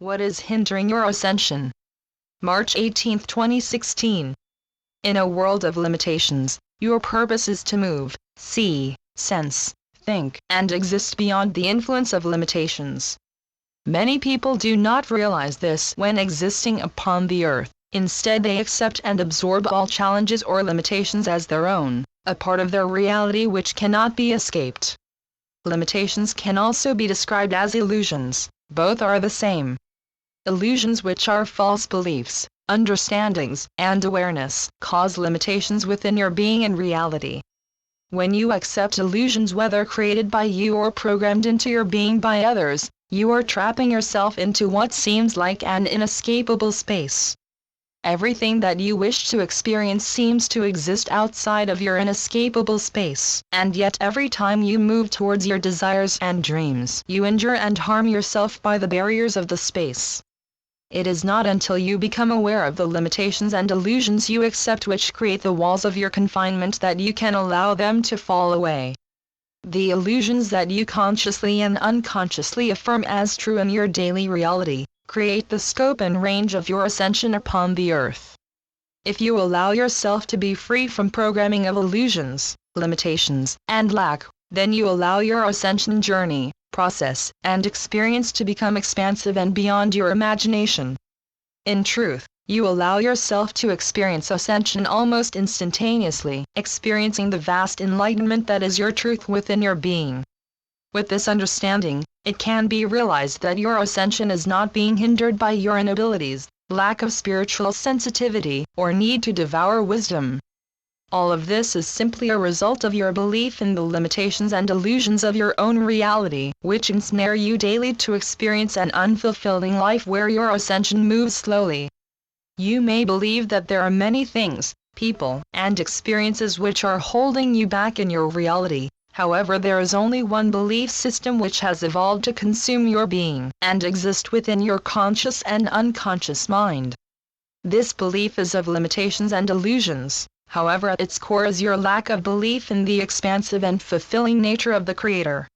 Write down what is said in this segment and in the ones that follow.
What is hindering your ascension? March 18, 2016. In a world of limitations, your purpose is to move, see, sense, think, and exist beyond the influence of limitations. Many people do not realize this when existing upon the earth. Instead, they accept and absorb all challenges or limitations as their own, a part of their reality which cannot be escaped. Limitations can also be described as illusions. Both are the same. Illusions, which are false beliefs, understandings, and awareness, cause limitations within your being and reality. When you accept illusions, whether created by you or programmed into your being by others, you are trapping yourself into what seems like an inescapable space. Everything that you wish to experience seems to exist outside of your inescapable space, and yet every time you move towards your desires and dreams, you injure and harm yourself by the barriers of the space. It is not until you become aware of the limitations and illusions you accept which create the walls of your confinement that you can allow them to fall away. The illusions that you consciously and unconsciously affirm as true in your daily reality create the scope and range of your ascension upon the earth. If you allow yourself to be free from programming of illusions, limitations, and lack, then you allow your ascension journey, process, and experience to become expansive and beyond your imagination. In truth, you allow yourself to experience ascension almost instantaneously, experiencing the vast enlightenment that is your truth within your being. With this understanding, it can be realized that your ascension is not being hindered by your inabilities, lack of spiritual sensitivity, or need to devour wisdom. All of this is simply a result of your belief in the limitations and illusions of your own reality, which ensnare you daily to experience an unfulfilling life where your ascension moves slowly. You may believe that there are many things, people, and experiences which are holding you back in your reality. However, there is only one belief system which has evolved to consume your being and exist within your conscious and unconscious mind. This belief is of limitations and illusions. However, at its core is your lack of belief in the expansive and fulfilling nature of the Creator.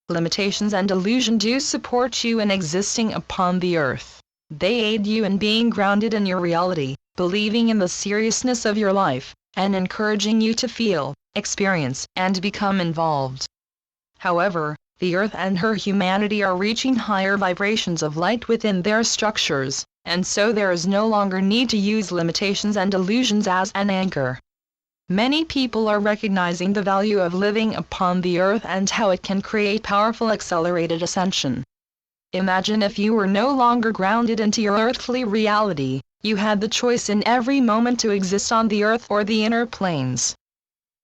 Limitations and illusion do support you in existing upon the earth. They aid you in being grounded in your reality, believing in the seriousness of your life, and encouraging you to feel, experience, and become involved. However, the earth and her humanity are reaching higher vibrations of light within their structures, and so there is no longer need to use limitations and illusions as an anchor. Many people are recognizing the value of living upon the earth and how it can create powerful accelerated ascension. Imagine if you were no longer grounded into your earthly reality, you had the choice in every moment to exist on the earth or the inner planes.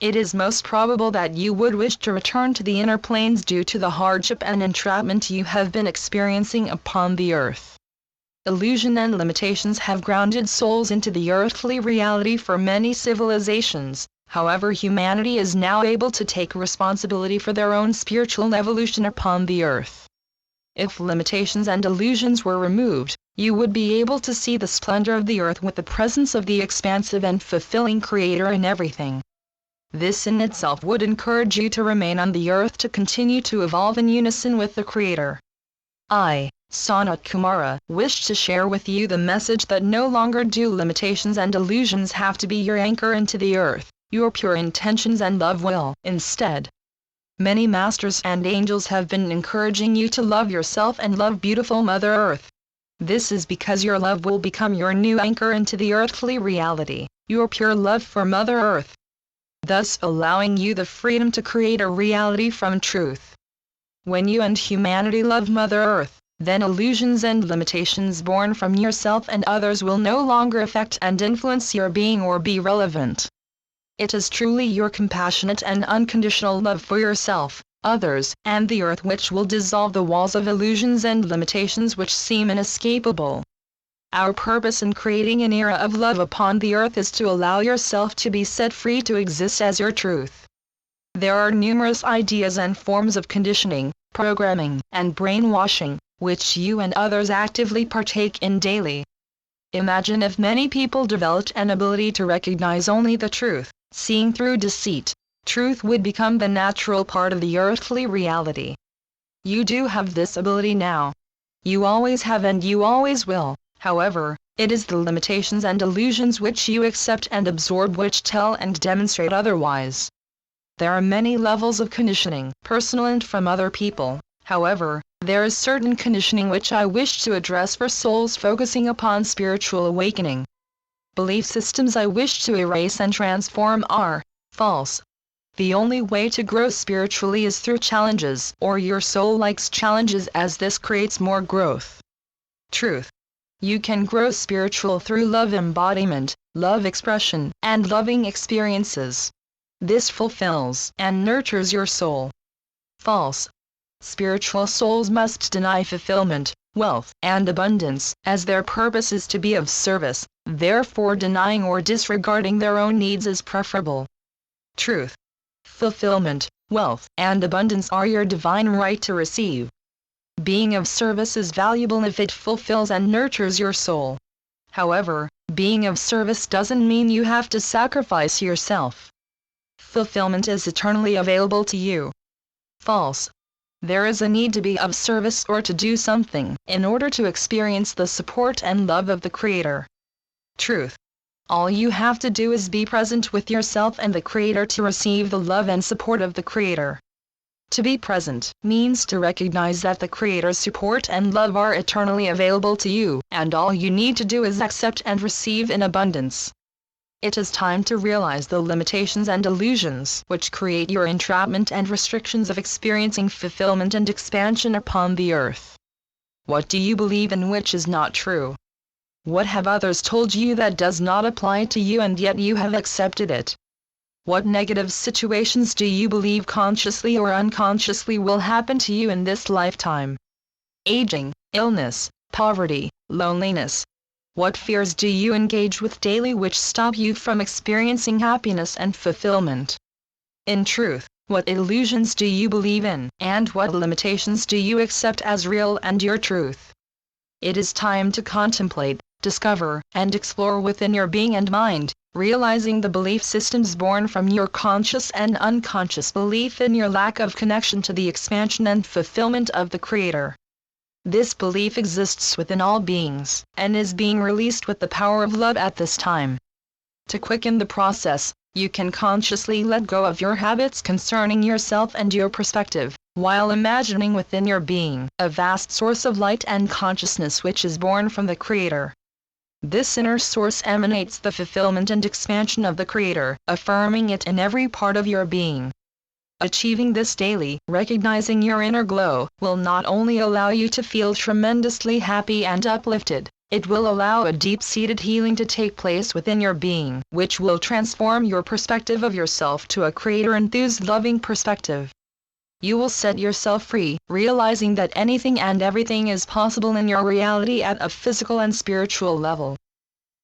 It is most probable that you would wish to return to the inner planes due to the hardship and entrapment you have been experiencing upon the earth. Illusion and limitations have grounded souls into the earthly reality for many civilizations. However, humanity is now able to take responsibility for their own spiritual evolution upon the earth. If limitations and illusions were removed, you would be able to see the splendor of the earth with the presence of the expansive and fulfilling Creator in everything. This in itself would encourage you to remain on the earth to continue to evolve in unison with the Creator. I, Sanat Kumara, wish to share with you the message that no longer do limitations and illusions have to be your anchor into the earth. Your pure intentions and love will, instead. Many masters and angels have been encouraging you to love yourself and love beautiful Mother Earth. This is because your love will become your new anchor into the earthly reality, your pure love for Mother Earth, thus allowing you the freedom to create a reality from truth. When you and humanity love Mother Earth, then illusions and limitations born from yourself and others will no longer affect and influence your being or be relevant. It is truly your compassionate and unconditional love for yourself, others, and the earth which will dissolve the walls of illusions and limitations which seem inescapable. Our purpose in creating an era of love upon the earth is to allow yourself to be set free to exist as your truth. There are numerous ideas and forms of conditioning, programming, and brainwashing, which you and others actively partake in daily. Imagine if many people developed an ability to recognize only the truth, seeing through deceit. Truth would become the natural part of the earthly reality. You do have this ability now. You always have and you always will. However, it is the limitations and illusions which you accept and absorb which tell and demonstrate otherwise. There are many levels of conditioning, personal and from other people. However, there is certain conditioning which I wish to address for souls focusing upon spiritual awakening. Belief systems I wish to erase and transform are false. The only way to grow spiritually is through challenges, or your soul likes challenges as this creates more growth. Truth. You can grow spiritual through love embodiment, love expression, and loving experiences. This fulfills and nurtures your soul. False. Spiritual souls must deny fulfillment, wealth, and abundance, as their purpose is to be of service, therefore denying or disregarding their own needs is preferable. Truth. Fulfillment, wealth, and abundance are your divine right to receive. Being of service is valuable if it fulfills and nurtures your soul. However, being of service doesn't mean you have to sacrifice yourself. Fulfillment is eternally available to you. False. There is a need to be of service or to do something in order to experience the support and love of the Creator. Truth. All you have to do is be present with yourself and the Creator to receive the love and support of the Creator. To be present means to recognize that the Creator's support and love are eternally available to you, and all you need to do is accept and receive in abundance. It is time to realize the limitations and illusions which create your entrapment and restrictions of experiencing fulfillment and expansion upon the earth. What do you believe in which is not true? What have others told you that does not apply to you and yet you have accepted it? What negative situations do you believe consciously or unconsciously will happen to you in this lifetime? Aging, illness, poverty, loneliness. What fears do you engage with daily which stop you from experiencing happiness and fulfillment? In truth, what illusions do you believe in, and what limitations do you accept as real and your truth? It is time to contemplate, discover, and explore within your being and mind, realizing the belief systems born from your conscious and unconscious belief in your lack of connection to the expansion and fulfillment of the Creator. This belief exists within all beings, and is being released with the power of love at this time. To quicken the process, you can consciously let go of your habits concerning yourself and your perspective, while imagining within your being a vast source of light and consciousness which is born from the Creator. This inner source emanates the fulfillment and expansion of the Creator, affirming it in every part of your being. Achieving this daily, recognizing your inner glow, will not only allow you to feel tremendously happy and uplifted, it will allow a deep-seated healing to take place within your being, which will transform your perspective of yourself to a Creator-enthused loving perspective. You will set yourself free, realizing that anything and everything is possible in your reality at a physical and spiritual level.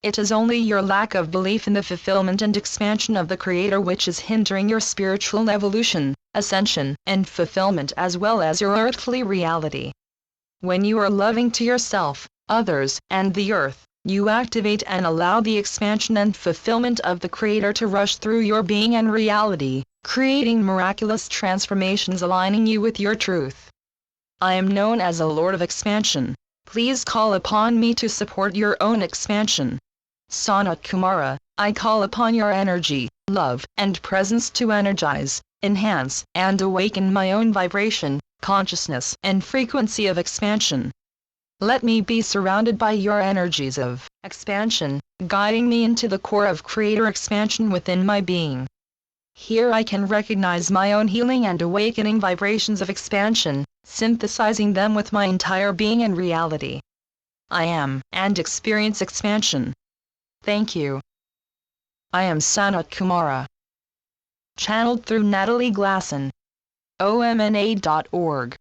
It is only your lack of belief in the fulfillment and expansion of the Creator which is hindering your spiritual evolution, ascension, and fulfillment as well as your earthly reality. When you are loving to yourself, others, and the earth, you activate and allow the expansion and fulfillment of the Creator to rush through your being and reality, creating miraculous transformations aligning you with your truth. I am known as a Lord of Expansion. Please call upon me to support your own expansion. Sanat Kumara, I call upon your energy, love, and presence to energize, enhance, and awaken my own vibration, consciousness, and frequency of expansion. Let me be surrounded by your energies of expansion, guiding me into the core of Creator expansion within my being. Here I can recognize my own healing and awakening vibrations of expansion, synthesizing them with my entire being and reality. I am, and experience expansion. Thank you. I am Sanat Kumara. Channeled through Natalie Glasson. omna.org.